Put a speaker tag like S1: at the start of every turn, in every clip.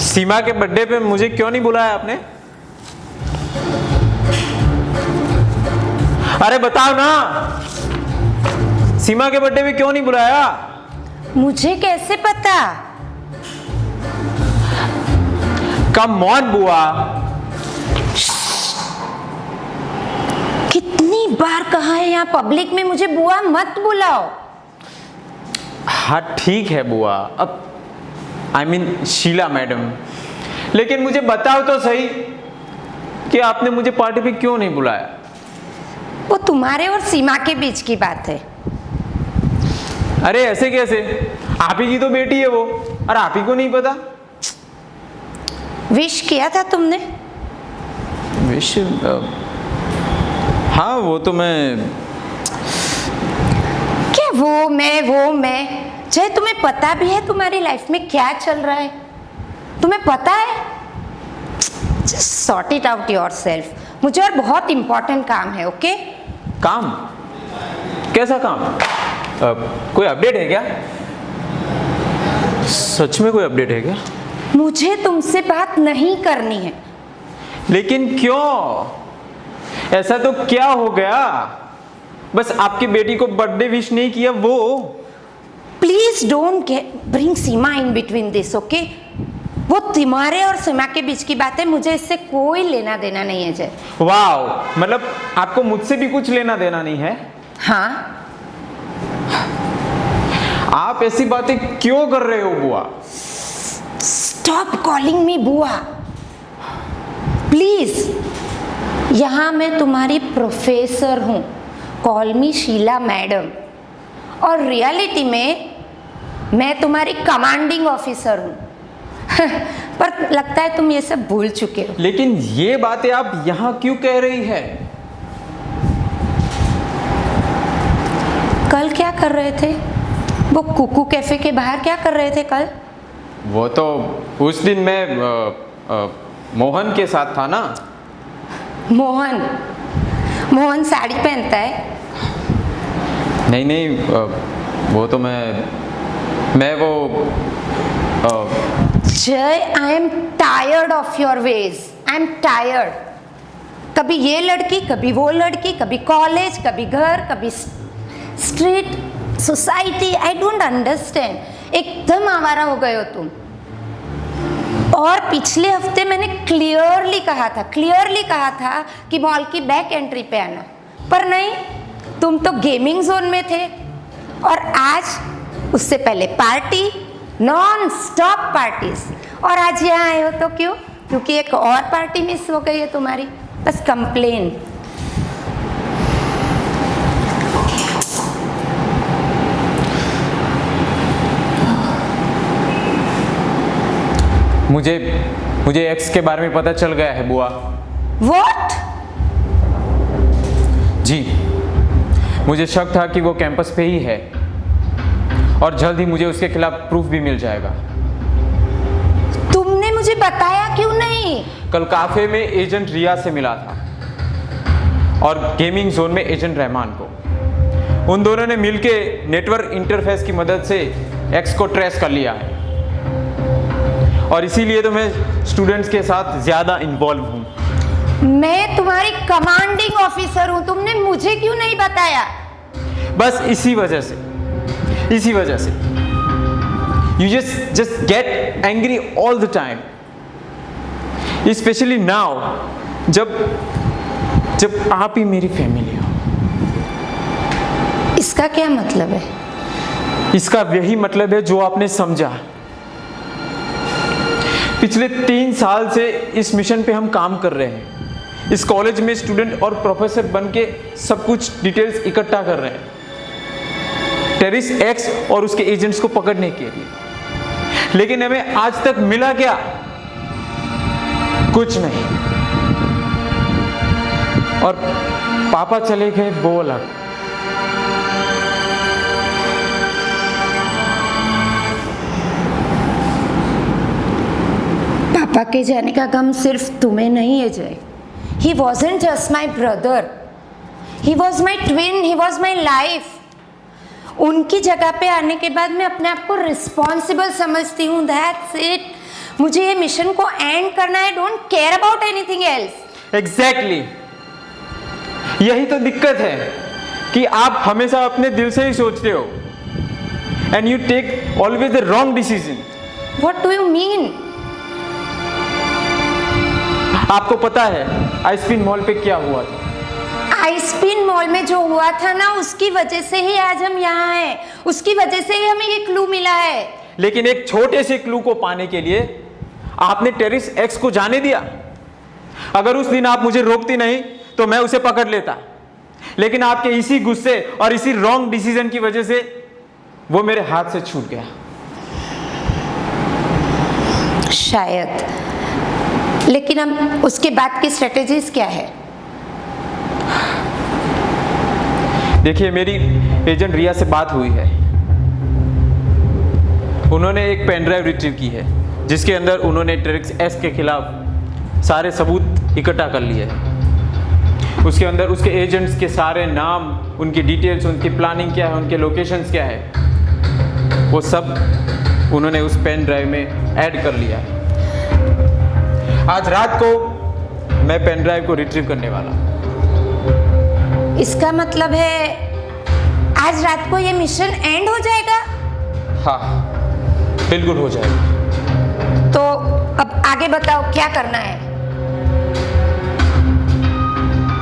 S1: सीमा के बर्थडे पे मुझे क्यों नहीं बुलाया आपने? अरे बताओ ना, सीमा के बर्थडे पे क्यों नहीं बुलाया?
S2: मुझे कैसे पता?
S1: कम ऑन बुआ।
S2: कितनी बार कहा है यहाँ पब्लिक में मुझे बुआ मत बुलाओ।
S1: हाँ ठीक है बुआ, अब आई मीन शीला मैडम, लेकिन मुझे बताओ तो सही कि आपने मुझे पार्टी पे क्यों नहीं बुलाया?
S2: वो तुम्हारे और सीमा के बीच की बात है।
S1: अरे ऐसे कैसे? आप ही की तो बेटी है वो, और आप ही को नहीं पता?
S2: विश किया था तुमने?
S1: विश? हाँ वो तो मैं।
S2: क्या वो मैं चाहे तुम्हें पता भी है तुम्हारी लाइफ में क्या चल रहा है? तुम्हें पता है? Just sort it out yourself. मुझे और बहुत इंपॉर्टेंट काम है। ओके?
S1: काम? कैसा काम? कोई अपडेट है क्या? सच में कोई अपडेट है क्या?
S2: मुझे तुमसे बात नहीं करनी है।
S1: लेकिन क्यों? ऐसा तो क्या हो गया? बस आपकी बेटी को बर्थडे विश नहीं किया वो?
S2: Please don't bring Seema in between this. Okay? वो तुम्हारे और सीमा के बीच की बात है, मुझे इससे कोई लेना देना नहीं है जय।
S1: वाह, मतलब आपको मुझसे भी कुछ लेना देना नहीं है?
S2: हाँ।
S1: आप ऐसी बातें क्यों कर रहे हो बुआ?
S2: स्टॉप कॉलिंग मी बुआ प्लीज। यहां मैं तुम्हारी प्रोफेसर हूं, कॉल मी शीला मैडम, और रियलिटी में मैं तुम्हारी कमांडिंग ऑफिसर हूं। पर लगता है तुम ये सब भूल चुके हो।
S1: लेकिन ये बातें आप यहां क्यों कह रही है?
S2: कल क्या कर रहे थे? वो कुकू कैफे के बाहर क्या कर रहे थे कल?
S1: वो तो उस दिन मैं मोहन के साथ था ना।
S2: मोहन साड़ी पहनता है?
S1: नहीं, वो तो मैं वो
S2: जय, I am tired of your ways. I am tired. कभी ये लड़की, कभी वो लड़की, कभी कॉलेज, कभी घर, कभी street, society. I don't understand. एकदम आवारा हो गए हो तुम। और पिछले हफ्ते मैंने क्लियरली कहा था कि मॉल की बैक एंट्री पे आना, पर नहीं, तुम तो गेमिंग जोन में थे। और आज उससे पहले पार्टी, नॉन स्टॉप पार्टीज, और आज यहाँ आए हो तो क्यों? क्योंकि एक और पार्टी मिस हो गई है तुम्हारी। बस कंप्लेन।
S1: मुझे एक्स के बारे में पता चल गया है बुआ।
S2: What?
S1: जी, मुझे शक था कि वो कैंपस पे ही है, और जल्द ही मुझे उसके खिलाफ प्रूफ भी मिल जाएगा।
S2: तुमने मुझे बताया क्यों नहीं?
S1: कल काफे में एजेंट रिया से मिला था, और गेमिंग जोन में एजेंट रहमान को। उन दोनों ने मिलके नेटवर्क इंटरफेस की मदद से एक्स को ट्रेस कर लिया है, और इसीलिए तो मैं स्टूडेंट्स के साथ ज्यादा इन्वॉल्व हूं।
S2: मैं तुम्हारी कमांडिंग ऑफिसर हूं, तुमने मुझे क्यों नहीं बताया?
S1: बस इसी वजह से you just get angry all the time, specially now जब आप ही मेरी फैमिली हो।
S2: इसका क्या मतलब है?
S1: इसका यही मतलब है जो आपने समझा। पिछले 3 साल से इस मिशन पे हम काम कर रहे हैं। इस कॉलेज में स्टूडेंट और प्रोफेसर बन के सब कुछ डिटेल्स इकट्ठा कर रहे हैं टेररिस्ट एक्स और उसके एजेंट्स को पकड़ने के लिए। लेकिन हमें आज तक मिला क्या? कुछ नहीं। और पापा चले गए वो अलग।
S2: पापा के जाने का गम सिर्फ तुम्हें नहीं है जय। He wasn't just my brother. He was my twin. He was my life. उनकी जगह पे आने के बाद मैं अपने आप को रिस्पॉन्सिबल समझती हूँ। That's it. मुझे ये मिशन को एंड करना है, don't care about anything else.
S1: Exactly यही तो दिक्कत है कि आप हमेशा अपने दिल से ही सोचते हो and you take always the wrong decision.
S2: What do you mean?
S1: आपको पता है आइसक्रीम मॉल पे क्या हुआ था?
S2: आइसक्रीम मॉल में जो हुआ था ना, उसकी वजह से ही आज हम यहाँ हैं, उसकी वजह से ही हमें ये क्लू मिला है।
S1: लेकिन एक छोटे से क्लू को पाने के लिए आपने टेरिस एक्स को जाने दिया। अगर उस दिन आप मुझे रोकती नहीं तो मैं उसे पकड़ लेता, लेकिन आपके इसी गुस्से और इसी रॉन्ग डिसीजन की वजह से वो मेरे हाथ से छूट गया।
S2: शायद, लेकिन हम उसके बाद की स्ट्रेटेजीज क्या है?
S1: देखिए, मेरी एजेंट रिया से बात हुई है। उन्होंने एक पेन ड्राइव रिट्रीव की है जिसके अंदर उन्होंने टेरिस एक्स के खिलाफ सारे सबूत इकट्ठा कर लिए हैं। उसके अंदर उसके एजेंट्स के सारे नाम, उनकी डिटेल्स, उनकी प्लानिंग क्या है, उनके लोकेशंस क्या है, वो सब उन्होंने उस पेन ड्राइव में ऐड कर लिया है। आज रात को मैं पेन ड्राइव को रिट्रीव करने वाला हूँ।
S2: इसका मतलब है आज रात को ये मिशन एंड हो जाएगा?
S1: हाँ, बिल्कुल हो जाएगा।
S2: तो अब आगे बताओ क्या करना है?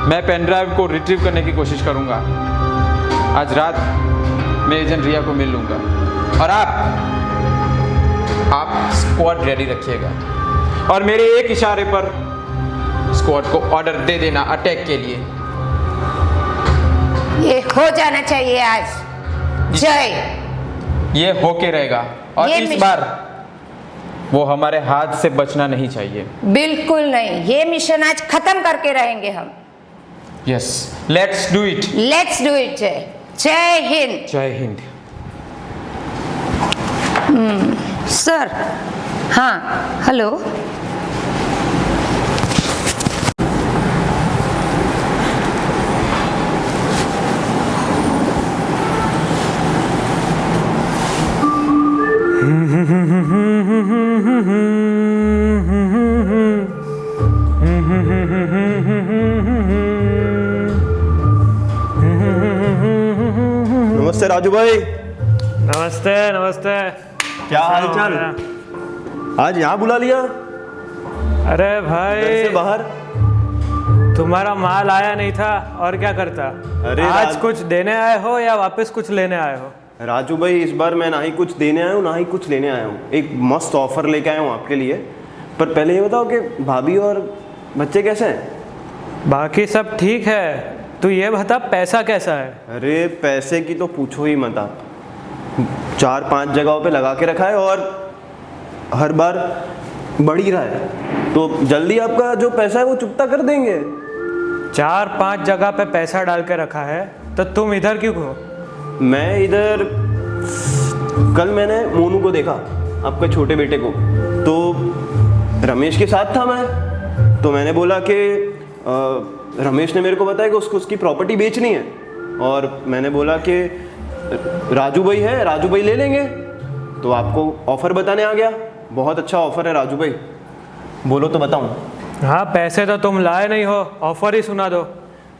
S1: मैं पेन ड्राइव को रिट्रीव करने की कोशिश करूंगा। आज रात मैं एजेंट रिया को मिल लूंगा और आप स्क्वाड रेडी रखिएगा और मेरे एक इशारे पर स्क्वाड को ऑर्डर दे देना अटैक के लिए।
S2: ये हो जाना चाहिए आज। जय।
S1: ये होके रहेगा और
S2: ये
S1: इस बार वो हमारे हाथ से बचना नहीं चाहिए।
S2: बिल्कुल नहीं, ये मिशन आज खत्म करके रहेंगे हम।
S1: Yes, let's do it.
S2: Let's do it. जय। जय हिंद।
S1: जय हिंद।
S2: सर। हाँ, हेलो।
S3: नमस्ते राजू भाई।
S4: नमस्ते नमस्ते।
S3: क्या हाल चाल? आज यहाँ बुला लिया?
S4: अरे
S3: घर
S4: भाई,
S3: से बाहर?
S4: तुम्हारा माल आया नहीं था और क्या करता?
S3: अरे
S4: आज कुछ देने आए हो या वापस कुछ लेने आए हो?
S3: राजू भाई, इस बार मैं ना ही कुछ देने आया हूँ ना ही कुछ लेने आया हूँ। एक मस्त ऑफर लेके आया हूँ आपके लिए। पर पहले ये बताओ कि भाभी और बच्चे कैसे हैं?
S4: बाकी सब ठीक है, तू ये बता पैसा कैसा है?
S3: अरे पैसे की तो पूछो ही मत आप। 4-5 जगहों पे लगा के रखा है और हर बार बढ़ ही रहा है। तो जल्दी आपका जो पैसा है वो चुकता कर देंगे।
S4: 4-5 जगह पे पैसा डाल के रखा है तो तुम इधर क्यों हो?
S3: मैं इधर कल मैंने मोनू को देखा, आपके छोटे बेटे को। तो रमेश के साथ था मैं, तो मैंने बोला कि रमेश ने मेरे को बताया कि उसको उसकी प्रॉपर्टी बेचनी है और मैंने बोला कि राजू भाई है, राजू भाई ले लेंगे। तो आपको ऑफ़र बताने आ गया। बहुत अच्छा ऑफ़र है राजू भाई, बोलो तो बताऊं?
S4: हाँ, पैसे तो तुम लाए नहीं हो, ऑफर ही सुना दो।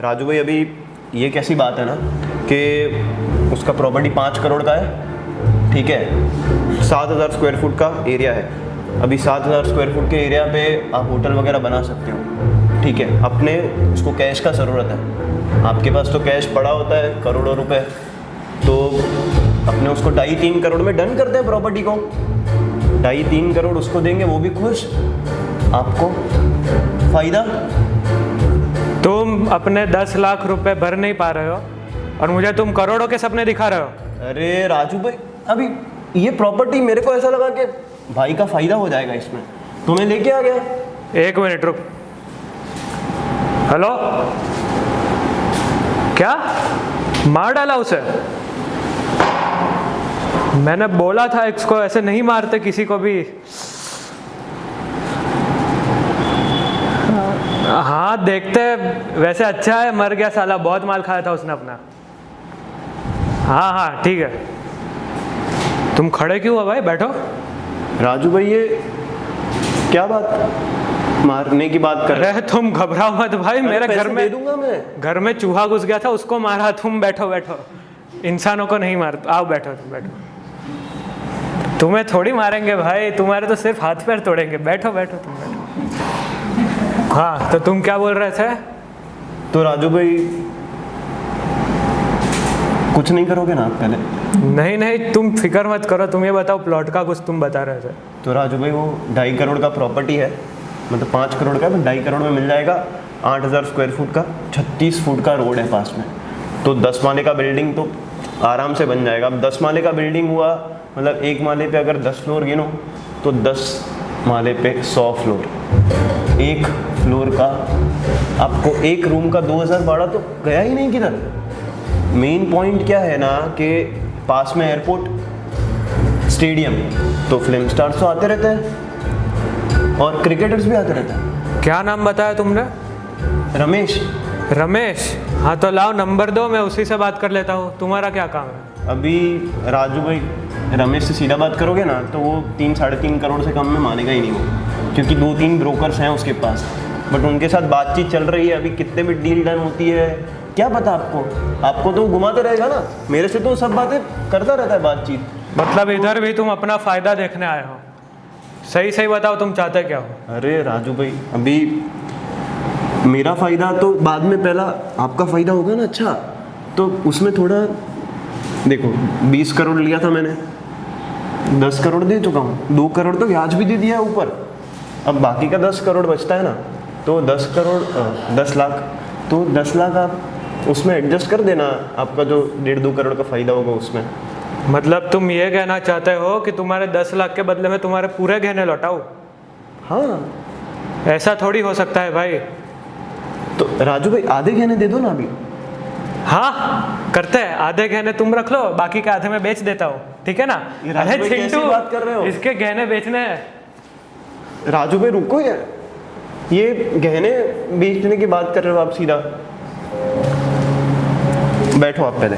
S3: राजू भाई, अभी ये कैसी बात है ना कि उसका प्रॉपर्टी 5 करोड़ का है, ठीक है। 7,000 स्क्वायर फुट का एरिया है। अभी 7,000 स्क्वायर फुट के एरिया पे आप होटल वगैरह बना सकते हो, ठीक है। अपने उसको कैश का ज़रूरत है। आपके पास तो कैश पड़ा होता है करोड़ों रुपए, तो अपने उसको 2.5-3 करोड़ में डन करते हैं प्रॉपर्टी को। 2.5-3 करोड़ उसको देंगे, वो भी खुश, आपको फ़ायदा।
S4: तुम अपने 10 लाख रुपए भर नहीं पा रहे हो और मुझे तुम करोड़ों के सपने दिखा रहे हो।
S3: अरे राजू भाई, अभी ये प्रॉपर्टी मेरे को ऐसा लगा कि भाई का फ़ायदा हो जाएगा इसमें, तो मैं लेके आ गया।
S4: 1 मिनट रुक। हेलो, क्या मार डाला उसे? मैंने बोला था एक्स को ऐसे नहीं मारते किसी को भी। हाँ देखते, वैसे अच्छा है, मर गया साला, बहुत माल खाया था उसने अपना। हाँ हाँ ठीक है। तुम खड़े क्यों हो भाई, बैठो।
S3: राजू भाई, ये क्या बात, मारने की बात कर रहे
S4: अरे तुम घबराओ मत भाई, मेरे घर
S3: दे
S4: में
S3: दूंगा मैं।
S4: घर में चूहा घुस गया था, उसको मारा। तुम बैठो बैठो, इंसानों को नहीं मार। आओ बैठो, तुम बैठो। तुम्हें थोड़ी मारेंगे भाई, तुम्हारे तो सिर्फ हाथ पैर तोड़ेंगे। बैठो बैठो, तुम बैठो। हाँ, तो तुम क्या बोल रहे थे?
S3: तो राजू भाई कुछ नहीं करोगे ना आप पहले?
S4: नहीं नहीं, तुम फिक्र मत करो। तुम ये बताओ, प्लॉट का कुछ तुम बता रहे थे।
S3: तो राजू भाई वो 2.5 करोड़ का प्रॉपर्टी है, मतलब 5 करोड़ का, 2.5 करोड़ में मिल जाएगा। 8,000 स्क्वायर फुट का 36 फुट का रोड है पास में, तो 10 माले का बिल्डिंग तो आराम से बन जाएगा। अब 10 माले का बिल्डिंग हुआ, मतलब एक माले पे अगर 10 फ्लोर गिनो तो 10 माले पे 100 फ्लोर। एक फ्लोर का आपको एक रूम का 2,000 भाड़ा तो गया ही नहीं किधर। मेन पॉइंट क्या है ना कि पास में एयरपोर्ट, स्टेडियम, तो फिल्म स्टार्स तो आते रहते हैं और क्रिकेटर्स भी आते रहते हैं।
S4: क्या नाम बताया तुमने?
S3: रमेश।
S4: रमेश? हाँ, तो लाओ नंबर दो, मैं उसी से बात कर लेता हूँ। तुम्हारा क्या काम है?
S3: अभी राजू भाई रमेश से सीधा बात करोगे ना तो वो 3-3.5 करोड़ से कम में मानेगा ही नहीं वो, क्योंकि 2-3 ब्रोकर्स हैं उसके पास, बट उनके साथ बातचीत चल रही है। अभी कितने में डील डन होती है क्या पता आपको तो वो घुमाते रहेगा ना, मेरे से तो सब बातें करता रहता है बातचीत।
S4: मतलब इधर भी तुम अपना फायदा देखने आए हो? सही सही बताओ, तुम चाहते क्या हो?
S3: अरे राजू भाई, अभी मेरा फ़ायदा तो बाद में, पहला आपका फ़ायदा होगा ना। अच्छा, तो उसमें थोड़ा देखो, 20 करोड़ लिया था मैंने, 10 करोड़ दे चुका हूँ, 2 करोड़ तो ब्याज भी दे दिया है ऊपर। अब बाकी का 10 करोड़ बचता है ना, तो 10 करोड़ 10 लाख, तो 10 लाख आप उसमें एडजस्ट कर देना, आपका जो 1.5-2 करोड़ का फ़ायदा होगा उसमें।
S4: मतलब तुम ये कहना चाहते हो कि तुम्हारे 10 लाख के बदले में तुम्हारे पूरे गहने लौटाओ?
S3: हाँ,
S4: ऐसा थोड़ी हो सकता है भाई।
S3: तो राजू भाई आधे गहने दे दो ना अभी।
S4: हाँ करते हैं, आधे गहने तुम रख लो, बाकी के आधे में बेच देता हूँ, ठीक है ना?
S3: ये राजू
S4: अरे
S3: भाई कैसी
S4: चिंटू,
S3: बात कर रहे हो?
S4: इसके गहने बेचने हैं।
S3: राजू भाई रुको यार, ये गहने बेचने की बात कर रहे हो आप सीधा? बैठो आप पहले,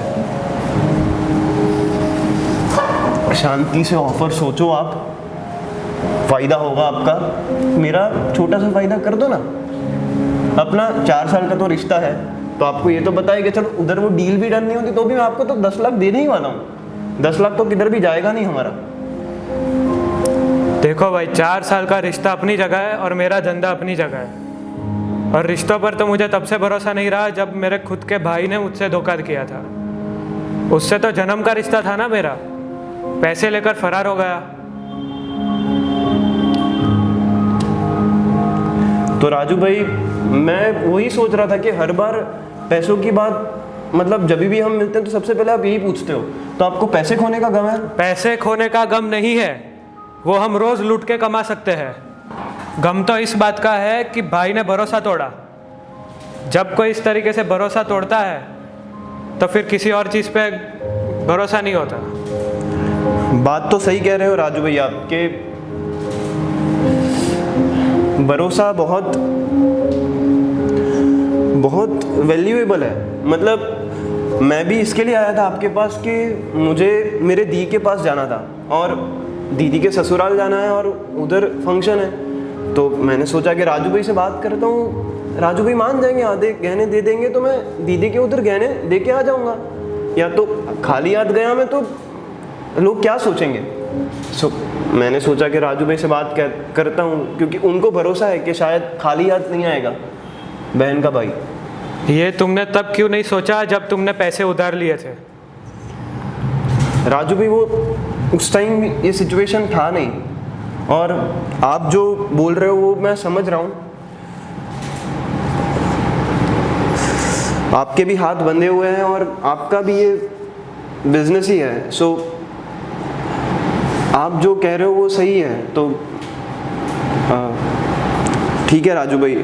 S3: शांति से ऑफर सोचो आप, फायदा होगा आपका। मेरा छोटा सा फायदा कर दो ना। अपना 4 साल का तो रिश्ता है, तो आपको ये तो पता है कि चलो उधर वो डील भी डन नहीं होती तो भी मैं आपको तो 10 लाख देने ही वाला हूँ। 10 लाख तो किधर भी जाएगा नहीं हमारा।
S4: देखो भाई, 4 साल का रिश्ता अपनी जगह है और मेरा धंधा अपनी जगह है। और रिश्तों पर तो मुझे तब से भरोसा नहीं रहा जब मेरे खुद के भाई ने मुझसे धोखा किया था। उससे तो जन्म का रिश्ता था ना मेरा, पैसे लेकर फरार हो गया।
S3: तो राजू भाई, मैं वही सोच रहा था कि हर बार पैसों की बात, मतलब जब भी हम मिलते हैं तो सबसे पहले आप यही पूछते हो, तो आपको पैसे खोने का गम है?
S4: पैसे खोने का गम नहीं है, वो हम रोज लूट के कमा सकते हैं। गम तो इस बात का है कि भाई ने भरोसा तोड़ा। जब कोई इस तरीके से भरोसा तोड़ता है तो फिर किसी और चीज़ पे भरोसा नहीं होता।
S3: बात तो सही कह रहे हो राजू भाई आप, कि भरोसा बहुत बहुत वैल्यूएबल है। मतलब मैं भी इसके लिए आया था आपके पास कि मुझे मेरे दी के पास जाना था और दीदी के ससुराल जाना है और उधर फंक्शन है, तो मैंने सोचा कि राजू भाई से बात करता हूँ, राजू भाई मान जाएंगे, आधे गहने दे देंगे तो मैं दीदी के उधर गहने दे के आ जाऊँगा। या तो खाली हाथ गया मैं तो लोग क्या सोचेंगे। मैंने सोचा कि राजू भाई से बात करता हूँ, क्योंकि उनको भरोसा है कि शायद खाली हाथ नहीं आएगा बहन का भाई।
S4: ये तुमने तब क्यों नहीं सोचा जब तुमने पैसे उधार लिए थे?
S3: राजू भाई वो उस टाइम ये सिचुएशन था नहीं, और आप जो बोल रहे हो वो मैं समझ रहा हूँ। आपके भी हाथ बंधे हुए हैं और आपका भी ये बिजनेस ही है, सो आप जो कह रहे हो वो सही है। तो ठीक है राजू भाई,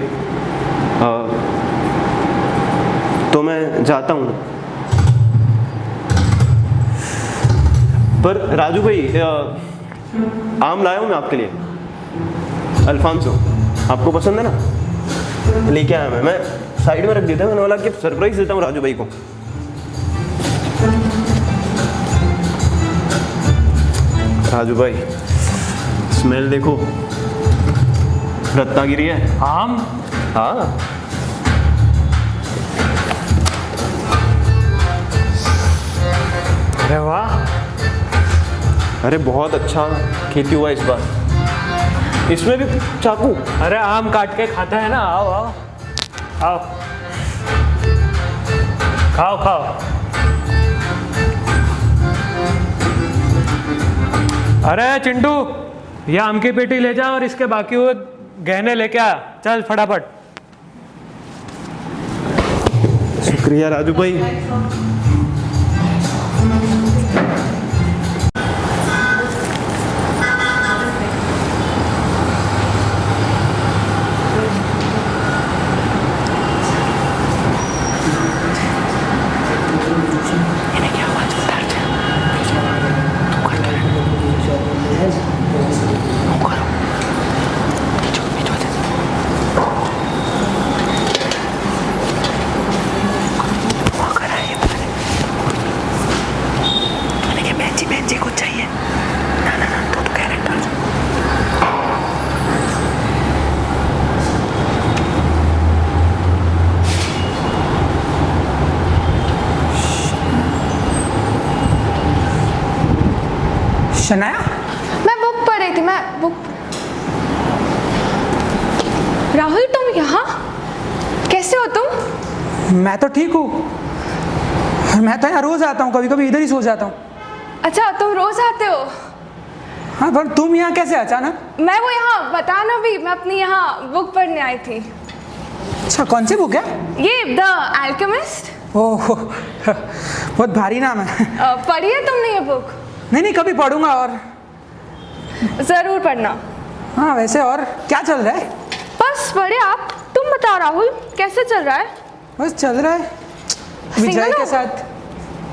S3: तो मैं जाता हूँ। पर राजू भाई, आम लाया हूँ मैं आपके लिए, अल्फांसो, आपको पसंद है ना? लेके आया मैं साइड में रख देता, मैंने बोला कि सरप्राइज देता हूँ राजू भाई को। राजू भाई स्मेल देखो, रत्नागिरी है।
S4: आम?
S3: हाँ।
S4: अरे वाह,
S3: अरे बहुत अच्छा खेती हुआ इस बार। इसमें भी चाकू?
S4: अरे आम काट के खाता है ना। आओ आओ आओ, खाओ खाओ। अरे चिंटू, ये आम की पेटी ले जा और इसके बाकी हुए गहने लेके आ। चल फटाफट।
S3: शुक्रिया राजू भाई।
S5: शनाया,
S6: मैं बुक पढ़ रही थी। मैं बुक। राहुल, तुम यहाँ कैसे हो तुम?
S5: मैं तो ठीक हूँ। मैं तो यहाँ रोज आता हूँ, कभी कभी इधर ही सो जाता हूँ।
S6: अच्छा, तुम रोज आते हो?
S5: हाँ, पर तुम यहाँ कैसे अचानक?
S6: मैं वो यहाँ बताना भी, मैं अपनी यहाँ बुक पढ़ने आई थी।
S5: अच्छा, कौन सी बुक है?
S6: ये द अल्केमिस्ट।
S5: ओह, बहुत भारी नाम है।
S6: पढ़ी है तुमने ये बुक?
S5: नहीं नहीं, कभी पढ़ूंगा। और
S6: जरूर पढ़ना।
S5: हाँ, वैसे और क्या चल रहा है?
S6: बस बढ़िया। आप तुम बताओ राहुल, कैसे चल रहा है?
S5: बस चल रहा है
S6: Single
S5: विजय
S6: हो?
S5: के साथ।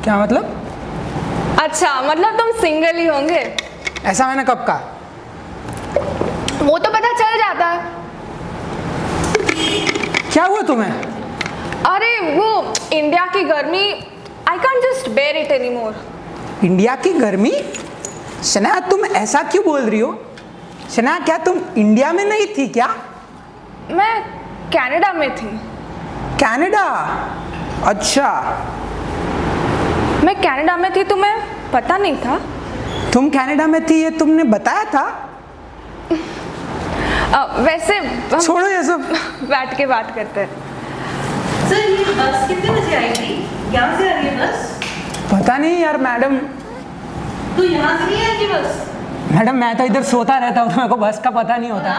S5: क्या मतलब?
S6: अच्छा, मतलब तुम सिंगल ही होंगे?
S5: ऐसा मैंने कब कहा?
S6: वो तो पता चल जाता है।
S5: क्या हुआ तुम्हें?
S6: अरे वो इंडिया की गर्मी, I can't just bear it any more.
S5: India की गर्मी? शनाया, तुम ऐसा क्यों बोल रही हो? शनाया, क्या तुम इंडिया में नहीं थी क्या?
S6: मैं कनाडा में थी।
S5: कनाडा? अच्छा।
S6: मैं कनाडा में थी, तुम्हें पता नहीं था?
S5: तुम कनाडा में थी, ये तुमने बताया था?
S6: वैसे हम
S5: छोड़ो ये सब।
S6: बैठ के बात करते हैं।
S7: सर, ये बस कितने बजे आएगी? यहाँ से आ रही है बस?
S5: पता नहीं यार मैडम।
S7: तो यहाँ से नहीं आएगी बस?
S5: मैडम, मैं तो इधर सोता रहता हूँ, तो मेरे को बस का पता नहीं होता।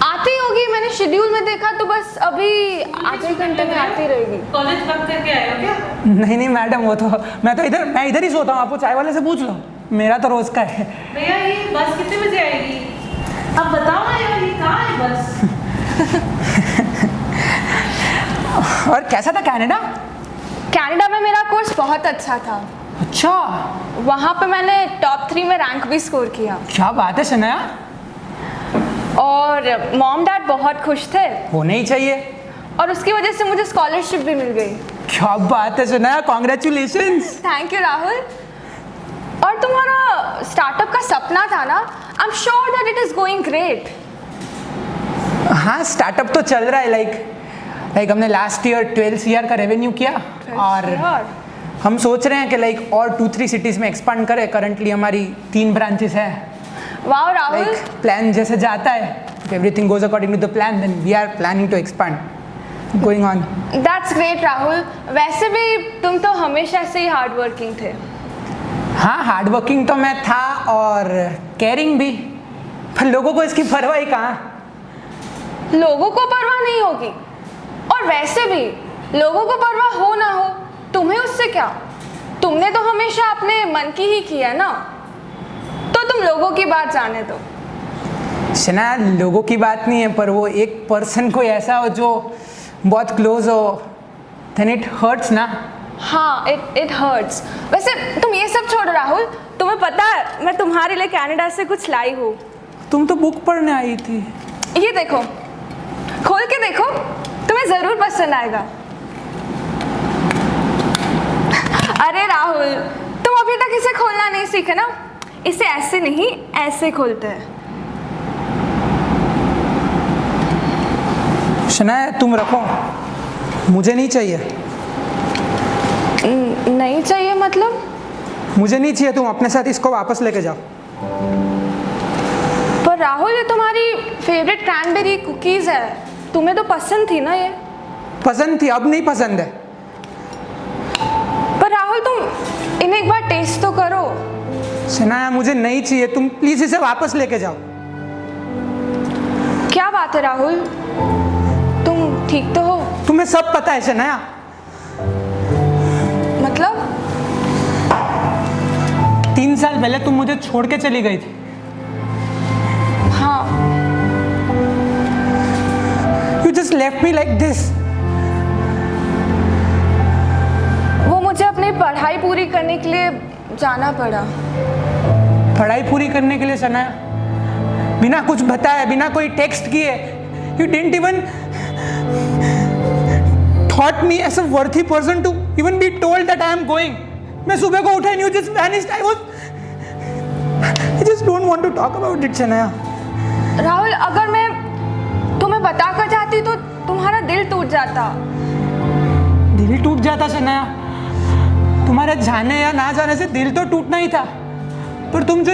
S6: आती होगी, मैंने शेड्यूल में देखा तो बस अभी आधे घंटे में आती रहेगी।
S7: कॉलेज बंद करके आए हो क्या?
S5: नहीं नहीं मैडम, वो तो मैं इधर ही सोता हूँ। आपको चाय वाले से पूछ लो, मेरा तो रोज का है।
S7: भैया, ये बस कितने बजे आएगी? अब बताओ ना यार, ये कहाँ है बस?
S5: और कैसा था कनाडा?
S6: कनाडा में मेरा कोर्स बहुत अच्छा था।
S5: अच्छा,
S6: वहाँ पे मैंने टॉप 3 में रैंक भी स्कोर किया।
S5: क्या बात है शनाया।
S6: और मॉम डैड बहुत खुश थे
S5: होना ही चाहिए।
S6: और उसकी वजह से मुझे स्कॉलरशिप भी मिल गई।
S5: क्या बात है Shanaya, congratulations.
S6: Thank you Rahul. और तुम्हारा स्टार्टअप का सपना था ना, I am sure that it is going great.
S5: हाँ, स्टार्टअप तो चल रहा है। लाइक हमने लास्ट ईयर 12 CR का रेवेन्यू किया। और हम सोच रहे हैं कि लाइक और 2-3 सिटीज़ में एक्सपांड करें। करंटली हमारी 3 ब्रांचेस है।
S6: वाओ राहुल।
S5: लाइक प्लान जैसे जाता है, everything goes according to the plan, then we are planning to expand going on.
S6: That's great Rahul. वैसे भी तुम तो हमेशा से ही हार्ड वर्किंग थे।
S5: हाँ, हार्ड वर्किंग तो मैं था और केयरिंग भी, पर लोगों को इसकी परवाह ही कहाँ।
S6: लोगों को परवाह नहीं होगी, और वैसे भी लोगों को परवाह हो ना हो, तुम्हें उससे क्या? तुमने तो हमेशा अपने मन की ही की है ना, तो तुम लोगों की बात जाने दो।
S5: शना, लोगों की बात नहीं है, पर वो एक पर्सन कोई ऐसा हो जो बहुत क्लोज हो, देन इट हर्ट्स ना।
S6: हाँ, इट हर्ट्स। वैसे तुम ये सब छोड़ो राहुल, तुम्हें पता है मैं तुम्हारे लिए कनाडा से कुछ लाई हूँ।
S5: तुम तो बुक पढ़ने आई थी।
S6: ये देखो, खोल के देखो, तुम्हें जरूर पसंद आएगा। अरे राहुल, तुम अभी तक इसे खोलना नहीं सीखे ना। इसे ऐसे नहीं, ऐसे खोलते हैं।
S5: शनाया तुम रखो, मुझे नहीं चाहिए।
S6: नहीं चाहिए मतलब?
S5: मुझे नहीं चाहिए, तुम अपने साथ इसको वापस लेके जाओ।
S6: पर राहुल ये तुम्हारी फेवरेट क्रैनबेरी कुकीज़ है, तुम्हें तो पसंद थी ना ये।
S5: पसंद थी, अब नहीं पसंद है।
S6: पर राहुल तुम इन्हें एक बार टेस्ट तो करो।
S5: शनाया मुझे नहीं चाहिए, तुम प्लीज इसे वापस लेके जाओ।
S6: क्या बात है राहुल, तुम ठीक तो हो?
S5: तुम्हें सब पता है शनाया।
S6: मतलब?
S5: 3 साल पहले तुम मुझे छोड़ के चली गई थी।
S6: हाँ।
S5: You just left me like this.
S6: वो मुझे अपनी पढ़ाई पूरी करने के लिए जाना पड़ा।
S5: पढ़ाई पूरी करने के लिए शनाया, बिना कुछ बताए, बिना कोई टेक्स्ट किए, you didn't even thought me as a worthy person to even be told that I am going. मैं सुबह को उठा and you just vanished. I just don't want to talk about it Shanaya.
S6: Rahul अगर मैं तुम्हें बता कर जाती तो तुम्हारा दिल टूट जाता।
S5: दिल टूट जाता शनाया, तुम्हारे जाने या ना जाने से दिल तो टूटना ही था, पर तुम जो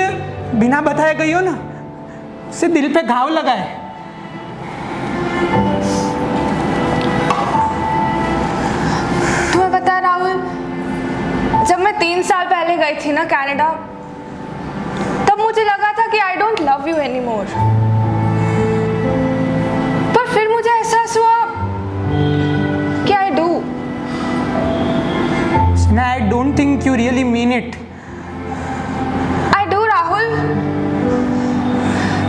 S5: बिना बताए गई हो ना, उससे दिल पे घाव लगा है।
S6: तुम्हें पता है राहुल, जब मैं 3 साल पहले गई थी ना कनाडा, तब मुझे लगा था कि I don't love you any more. पर फिर मुझे एहसास हुआ कि I do.
S5: I don't think you really mean it.
S6: I do Rahul.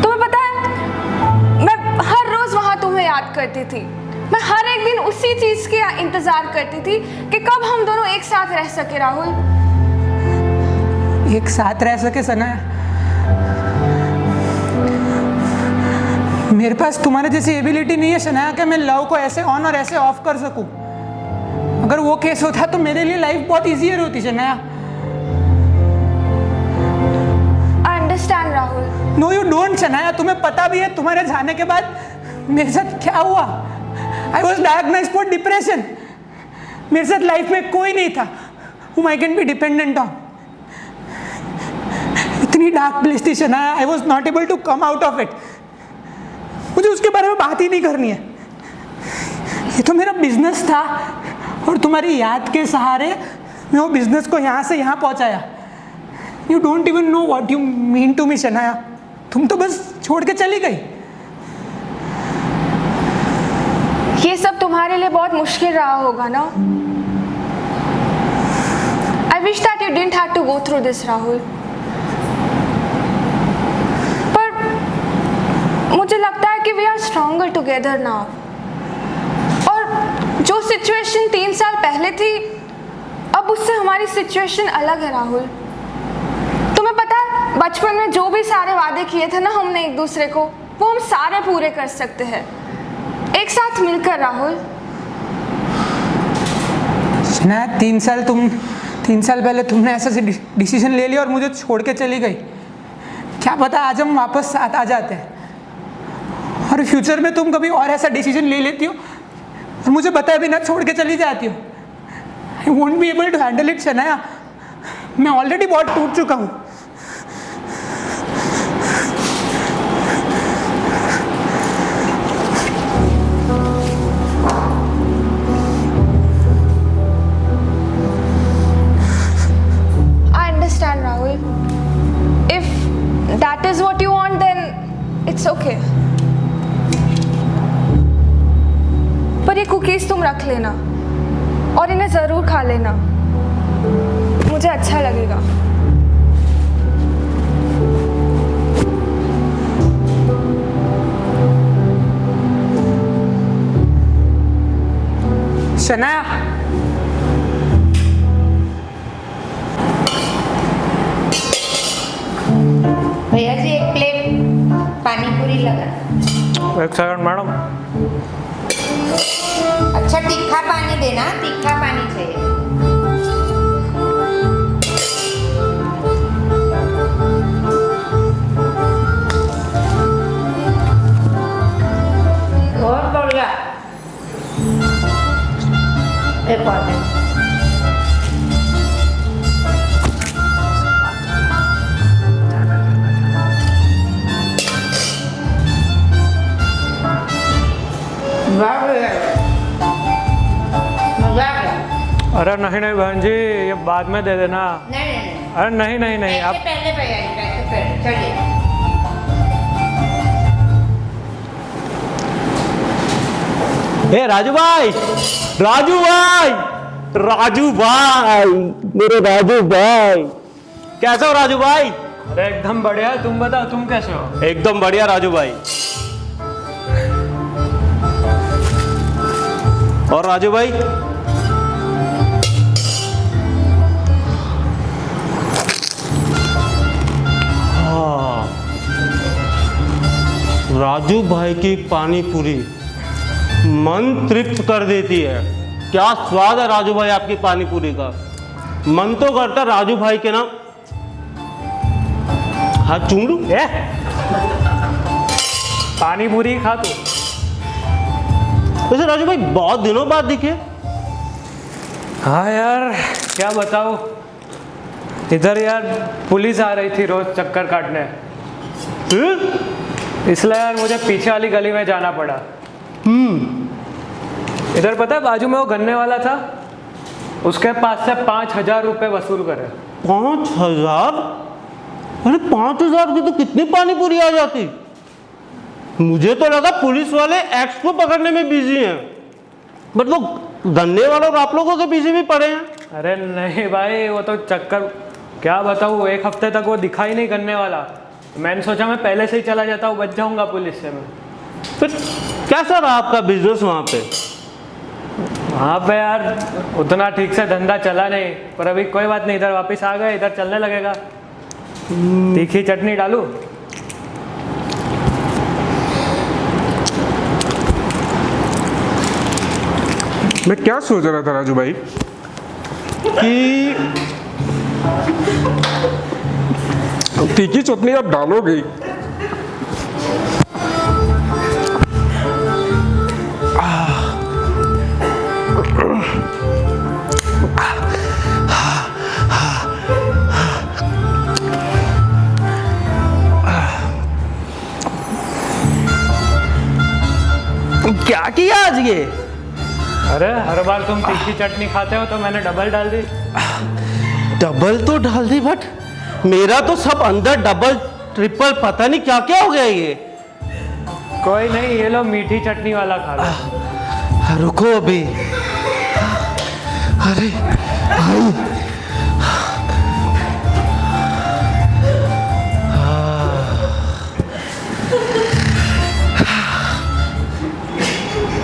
S6: तुम्हें पता है, मैं हर रोज वहां तुम्हें याद करती थी। मैं हर एक दिन उसी चीज के इंतजार करती थी कि कब हम दोनों एक साथ रह सके राहुल।
S5: एक साथ रह सके शनाया, मेरे पास तुम्हारे जैसी एबिलिटी नहीं है शनाया कि मैं लव को ऐसे ऑन और ऐसे ऑफ कर सकूं। अगर वो केस होता तो मेरे लिए लाइफ बहुत इजियर होती Shanaya.
S6: I understand Rahul.
S5: No you don't Shanaya, तुम्हें पता भी है तुम्हारे जाने के बाद मेरे साथ क्या हुआ। I was diagnosed for depression. मेरे साथ लाइफ में कोई नहीं था whom I can be dependent on. इतनी डार्क प्लेस थी Shanaya, I was not able to come out of it. मुझे उसके बारे में बात ही नहीं करनी है। ये तो मेरा बिजनेस था और तुम्हारी याद के सहारे मैं वो बिजनेस को यहाँ से यहाँ पहुँचाया। You don't even know what you mean to me Shanaya. तुम तो बस छोड़ के चली गई।
S6: ये सब तुम्हारे लिए बहुत मुश्किल रहा होगा ना। I wish that you didn't have to go through this Rahul. पर मुझे लगता है कि we are stronger together now. और जो सिचुएशन 3 साल पहले थी, अब उससे हमारी सिचुएशन अलग है राहुल। तुम्हें पता है, बचपन में जो भी सारे वादे किए थे ना हमने एक दूसरे को, वो हम सारे पूरे कर सकते हैं एक साथ मिलकर राहुल।
S5: शनाया 3 साल पहले तुमने ऐसा डिसीजन ले लिया और मुझे छोड़ के चली गई। क्या पता आज हम वापस साथ आ जाते हैं और फ्यूचर में तुम कभी और ऐसा डिसीजन ले लेती हो और मुझे बताए बिना छोड़ के चली जाती हो। I won't be able to handle it Shanaya. मैं ऑलरेडी बहुत टूट चुका हूँ।
S6: I understand, Rahul. If that is what you want, then it's okay. पर ये कुकीज तुम रख लेना और इन्हें ज़रूर खा लेना, मुझे अच्छा लगेगा।
S5: शनाया
S2: भैया जी एक प्लेट पानी पूरी लगा।
S4: एक सेकंड मैडम।
S2: अच्छा तीखा पानी देना, तीखा पानी चाहिए। बहुत बढ़िया।
S4: अरे नहीं नहीं बहन जी, ये बाद में दे देना।
S2: नहीं
S4: अरे नहीं नहीं नहीं, आप
S2: पहले चलिए।
S8: ए राजू भाई, राजू भाई, राजू भाई, मेरे राजू भाई, कैसे हो राजू भाई?
S4: अरे एकदम बढ़िया। तुम बताओ, तुम कैसे हो?
S8: एकदम बढ़िया राजू भाई। और राजू भाई, हाँ, राजू भाई की पानी पूरी मन तृप्त कर देती है। क्या स्वाद है राजू भाई आपकी पानी पूरी का। मन तो करता राजू भाई के ना हाथ चूम लूं।
S4: पानी पूरी खा तू।
S8: वैसे राजू भाई बहुत दिनों बाद दिखे।
S4: हाँ यार, क्या बताऊँ, इधर यार पुलिस आ रही थी रोज चक्कर काटने, इसलिए यार मुझे पीछे वाली गली में जाना पड़ा। इधर पता है, बाजू में वो गन्ने वाला था, उसके पास से 5,000 रुपये वसूल करे।
S8: 5,000? अरे 5,000 की तो कितनी पानी पूरी आ जाती। मुझे तो लगा पुलिस वाले एक्स को पकड़ने में बिजी हैं, बट वो गन्ने वालों और आप लोगों के पीछे भी पड़े हैं।
S4: अरे नहीं भाई, वो तो चक्कर, क्या बताऊँ, 1 हफ्ते तक वो दिखा ही नहीं गन्ने वाला। मैंने सोचा मैं पहले से ही चला जाता हूँ, बच जाऊँगा पुलिस से मैं।
S8: फिर कैसा रहा आपका बिजनेस वहाँ पे?
S4: वहाँ पे यार उतना ठीक से धंधा चला नहीं, पर अभी कोई बात नहीं, इधर वापस आ गए, इधर चलने लगेगा। तीखी चटनी डालूं?
S9: मैं क्या सोच रहा था राजू भाई कि तीखी चटनी आप डालोगे,
S8: क्या किया आज ये?
S4: अरे हर बार तुम तीखी चटनी खाते हो तो मैंने डबल डाल दी।
S8: डबल तो डाल दी, बट मेरा तो सब अंदर डबल ट्रिपल पता नहीं क्या क्या हो गया ये।
S4: कोई नहीं, ये लो मीठी चटनी वाला खा लो।
S8: रुको अभी। अरे भाई,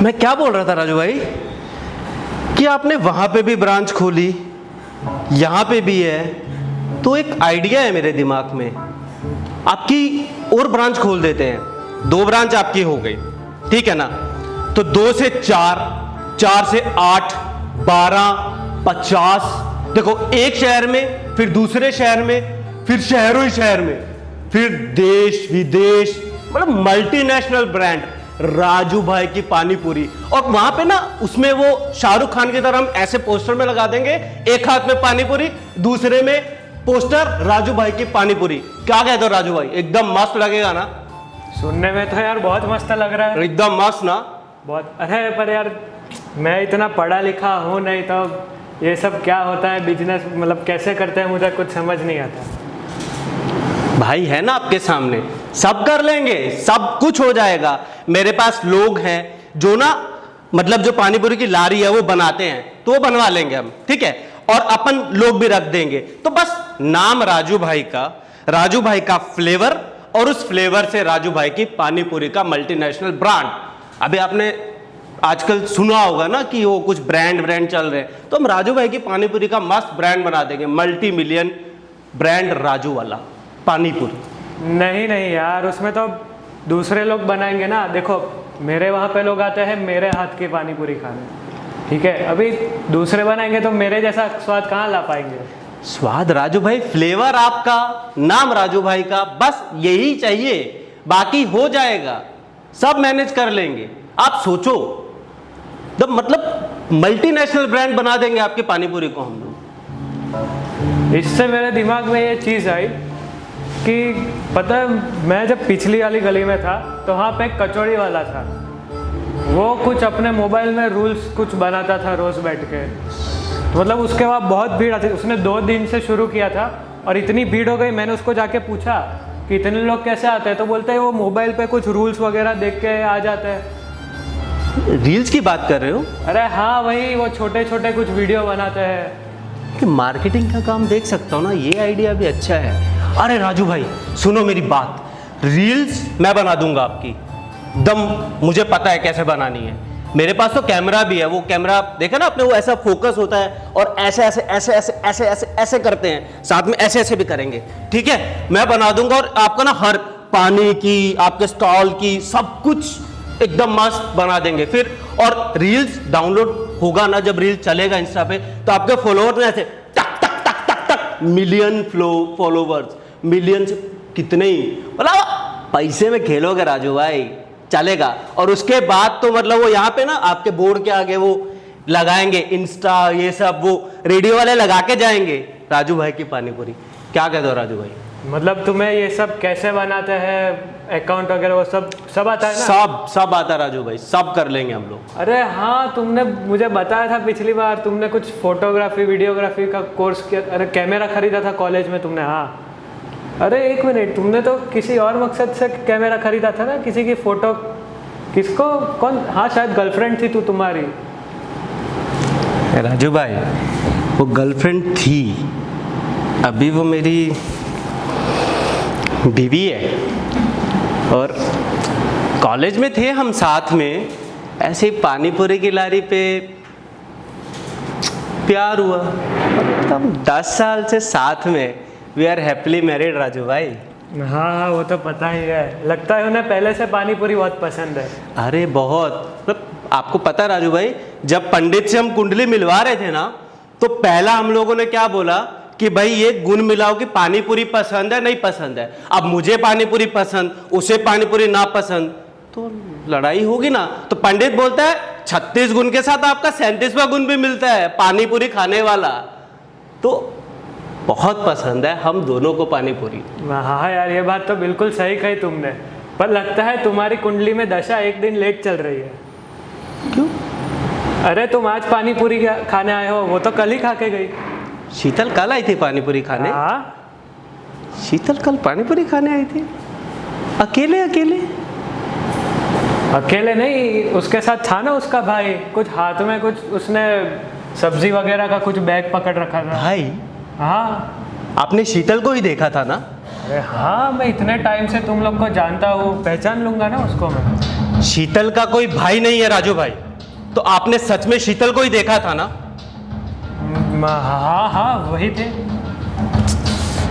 S8: मैं क्या बोल रहा था राजू भाई कि आपने वहां पे भी ब्रांच खोली, यहां पे भी है, तो एक आइडिया है मेरे दिमाग में, आपकी और ब्रांच खोल देते हैं। 2 ब्रांच आपकी हो गई, ठीक है ना? तो 2 से 4, 4 से 8, 12, 50, देखो एक शहर में, फिर दूसरे शहर में, फिर शहरों ही शहर में, फिर देश विदेश, मतलब मल्टीनेशनल ब्रांड राजू भाई की पानी पूरी। और वहां पे ना, उसमें वो शाहरुख खान की तरह हम ऐसे पोस्टर में लगा देंगे, एक हाथ में पानी पूरी, दूसरे में पोस्टर राजू भाई की पानी पूरी। क्या कहते हो राजू भाई, एकदम मस्त लगेगा ना?
S4: सुनने में तो यार बहुत मस्त लग रहा है।
S8: एकदम मस्त ना?
S4: बहुत। अरे पर यार मैं इतना पढ़ा लिखा हूँ नहीं, तो ये सब क्या होता है बिजनेस, मतलब कैसे करते हैं मुझे कुछ समझ नहीं आता।
S8: भाई है ना आपके सामने, सब कर लेंगे, सब कुछ हो जाएगा। मेरे पास लोग हैं जो ना, मतलब जो पानीपुरी की लारी है वो बनाते हैं, तो वो बनवा लेंगे हम, ठीक है? और अपन लोग भी रख देंगे, तो बस नाम राजू भाई का फ्लेवर, और उस फ्लेवर से राजू भाई की पानीपुरी का मल्टीनेशनल ब्रांड। अभी आपने आजकल सुना होगा ना कि वो कुछ ब्रांड चल रहे हैं, तो हम राजू भाई की पानीपुरी का मस्त ब्रांड बना देंगे, मल्टी मिलियन ब्रांड राजू वाला पानीपुरी।
S4: नहीं नहीं यार, उसमें तो दूसरे लोग बनाएंगे ना। देखो मेरे वहाँ पे लोग आते हैं मेरे हाथ की पानी पूरी खाने, ठीक है? अभी दूसरे बनाएंगे तो मेरे जैसा स्वाद कहाँ ला पाएंगे?
S8: स्वाद राजू भाई, फ्लेवर आपका, नाम राजू भाई का, बस यही चाहिए, बाकी हो जाएगा, सब मैनेज कर लेंगे। आप सोचो, मतलब मल्टीनेशनल ब्रांड बना देंगे आपकी पानी पूरी को हम लोग।
S4: इससे मेरे दिमाग में ये चीज़ आई कि पता है, मैं जब पिछली वाली गली में था तो वहाँ पे एक कचौड़ी वाला था। वो कुछ अपने मोबाइल में रूल्स कुछ बनाता था रोज़ बैठ के। तो मतलब उसके बाद बहुत भीड़ आती। उसने 2 दिन से शुरू किया था और इतनी भीड़ हो गई, मैंने उसको जाके पूछा कि इतने लोग कैसे आते हैं, तो बोलते हैं वो मोबाइल पे कुछ रूल्स वगैरह देख के आ जाते हैं।
S8: रील्स की बात कर रहे हो?
S4: अरे हाँ, वही वो छोटे छोटे कुछ वीडियो बनाते हैं।
S8: कि मार्केटिंग का काम देख सकता हूँ ना, ये आइडिया भी अच्छा है। अरे राजू भाई सुनो मेरी बात, रील्स मैं बना दूंगा आपकी दम, मुझे पता है कैसे बनानी है। मेरे पास तो कैमरा भी है, वो कैमरा देखा ना आपने, वो ऐसा फोकस होता है और ऐसे ऐसे ऐसे ऐसे ऐसे ऐसे ऐसे करते हैं, साथ में ऐसे ऐसे भी करेंगे, ठीक है? मैं बना दूंगा और आपका ना हर पानी की, आपके स्टॉल की, सब कुछ एकदम मस्त बना देंगे फिर। और रील्स डाउनलोड होगा ना, जब रील्स चलेगा इंस्टा पे, तो आपके फॉलोअर्स में ऐसे टक टक टक टक टक मिलियन फॉलोवर्स, मिलियन से कितने ही, मतलब पैसे में खेलोगे राजू भाई, चलेगा। और उसके बाद तो मतलब वो यहाँ पे ना आपके बोर्ड के आगे वो लगाएंगे इंस्टा, ये सब वो रेडियो वाले लगा के जाएंगे, राजू भाई की पानी पूरी। क्या कहते हो राजू भाई?
S4: मतलब तुम्हें ये सब कैसे बनाते हैं, अकाउंट वगैरह वो सब आता है ना?
S8: सब आता है राजू भाई, सब कर लेंगे हम लोग।
S4: अरे हाँ, तुमने मुझे बताया था पिछली बार, तुमने कुछ फोटोग्राफी वीडियोग्राफी का कोर्स किया। अरे कैमरा खरीदा था कॉलेज में तुमने? हाँ। अरे एक मिनट, तुमने तो किसी और मकसद से कैमरा खरीदा था ना, किसी की फोटो, किसको, कौन? हाँ शायद गर्लफ्रेंड थी तू तुम्हारी।
S8: राजू भाई वो गर्लफ्रेंड थी, अभी वो मेरी बीवी है। और कॉलेज में थे हम साथ में, ऐसे ही पानी पूरी की लारी पे प्यार हुआ। तब 10 साल से साथ में, we are happily married Raju भाई।
S4: हाँ, वो तो पता ही है। लगता है उन्हें पहले से पानी पूरी बहुत पसंद है।
S8: अरे बहुत, मतलब आपको पता है राजू भाई, जब पंडित से हम कुंडली मिलवा रहे थे ना, तो पहला हम लोगों ने क्या बोला कि भाई ये गुण मिलाओ कि पानी पूरी पसंद है नहीं पसंद है। अब मुझे पानी पूरी पसंद, उसे पानी पूरी ना पसंद, तो लड़ाई होगी ना। तो पंडित बोलता है 36 गुण के साथ आपका 37वां गुण भी मिलता है, पानी पूरी खाने वाला। तो बहुत पसंद है हम दोनों को पानी पूरी।
S4: हाँ यार, ये बात तो बिल्कुल सही कही तुमने। पर लगता है तुम्हारी कुंडली में दशा एक दिन लेट चल रही है।
S8: क्यों?
S4: अरे तुम आज पानी पूरी खाने आए हो, वो तो कल ही खा के गई।
S8: शीतल कल आई थी पानी पूरी खाने?
S4: हाँ,
S8: शीतल कल पानी पूरी खाने आई थी अकेले?
S4: अकेले नहीं, उसके साथ था ना उसका भाई, कुछ हाथ में कुछ उसने सब्जी वगैरह का कुछ बैग पकड़ रखा था।
S8: भाई?
S4: हाँ।
S8: आपने शीतल को ही देखा था ना?
S4: अरे हाँ, मैं इतने टाइम से तुम लोग को जानता हूँ, पहचान लूंगा ना उसको मैं।
S8: शीतल का कोई भाई नहीं है राजू भाई, तो आपने सच में शीतल को ही देखा था ना?
S4: हाँ हाँ, वही थे।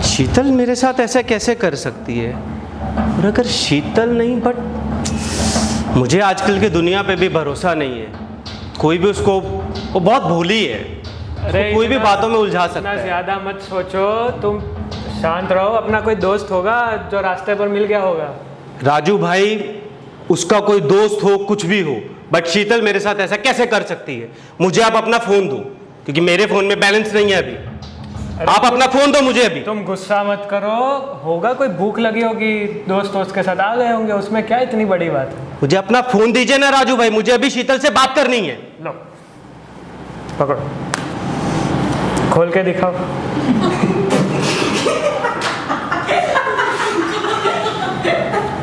S8: शीतल मेरे साथ ऐसा कैसे कर सकती है? और अगर शीतल नहीं, बट मुझे आजकल की दुनिया पे भी भरोसा नहीं है। कोई भी उसको, वो बहुत भोली है,
S4: अरे
S8: कोई भी बातों में उलझा सकता है।
S4: ज़्यादा मत सोचो, तुम शांत रहो। अपना कोई दोस्त होगा जो रास्ते पर मिल गया होगा।
S8: राजू भाई उसका कोई दोस्त हो, कुछ भी हो, बट शीतल मेरे साथ ऐसा कैसे कर सकती है? मुझे आप अपना फोन दो, क्योंकि मेरे फोन में बैलेंस नहीं है अभी। आप अपना फोन दो मुझे अभी।
S4: तुम गुस्सा मत करो, होगा कोई भूख लगी होगी, दोस्त के साथ आ गए होंगे, उसमें क्या इतनी बड़ी बात है।
S8: मुझे अपना फोन दीजिए ना राजू भाई, मुझे अभी शीतल से बात करनी है।
S4: लो पकड़ो, खोल के दिखाओ।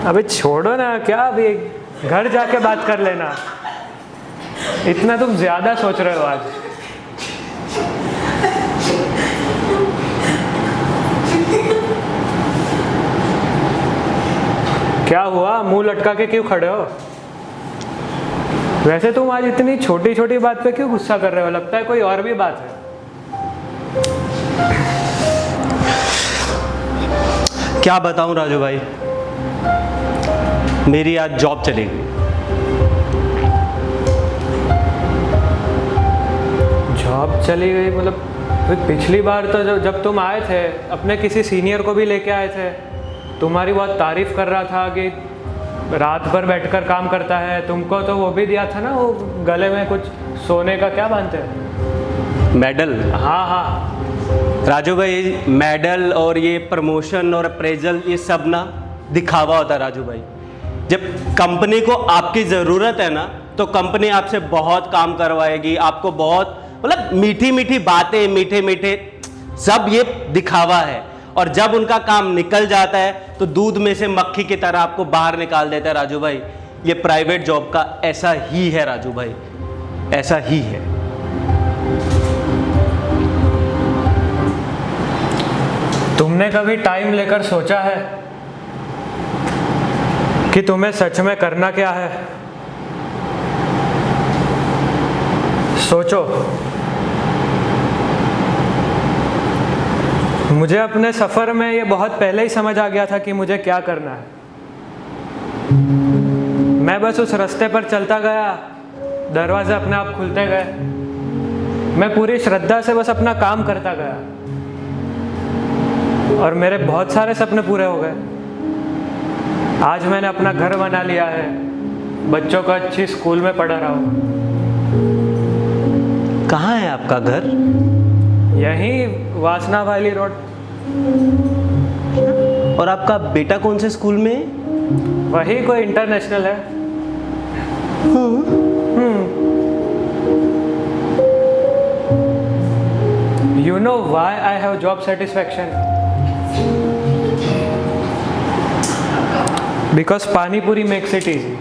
S4: अबे छोड़ो ना, क्या अभी घर जाके बात कर लेना। इतना तुम ज्यादा सोच रहे हो आज। क्या हुआ, मुंह लटका के क्यों खड़े हो? वैसे तुम आज इतनी छोटी छोटी बात पे क्यों गुस्सा कर रहे हो? लगता है कोई और भी बात है।
S8: क्या बताऊं राजू भाई, मेरी आज जॉब चली गई।
S4: जॉब चली गई मतलब? पिछली बार तो जब तुम आए थे, अपने किसी सीनियर को भी लेके आए थे, तुम्हारी बहुत तारीफ कर रहा था कि रात भर बैठकर काम करता है। तुमको तो वो भी दिया था ना, वो गले में कुछ सोने का क्या मानते हैं?
S8: मेडल?
S4: हाँ हाँ।
S8: राजू भाई, मेडल और ये प्रमोशन और अप्रेजल ये सब ना दिखावा होता है राजू भाई। जब कंपनी को आपकी ज़रूरत है ना तो कंपनी आपसे बहुत काम करवाएगी, आपको बहुत मतलब मीठी मीठी बातें, मीठे मीठे सब ये दिखावा है। और जब उनका काम निकल जाता है तो दूध में से मक्खी की तरह आपको बाहर निकाल देता है राजू भाई। ये प्राइवेट जॉब का ऐसा ही है राजू भाई, ऐसा ही है।
S4: तुमने कभी टाइम लेकर सोचा है कि तुम्हें सच में करना क्या है? सोचो। मुझे अपने सफ़र में ये बहुत पहले ही समझ आ गया था कि मुझे क्या करना है। मैं बस उस रास्ते पर चलता गया, दरवाजे अपने आप खुलते गए। मैं पूरी श्रद्धा से बस अपना काम करता गया और मेरे बहुत सारे सपने पूरे हो गए। आज मैंने अपना घर बना लिया है, बच्चों को अच्छी स्कूल में पढ़ा रहा हूँ।
S8: कहाँ है आपका घर?
S4: यहीं वासना वाली रोड।
S8: और आपका बेटा कौन से स्कूल में है?
S4: वही कोई इंटरनेशनल है। You know why I have job satisfaction? Because Pani Puri makes it easy.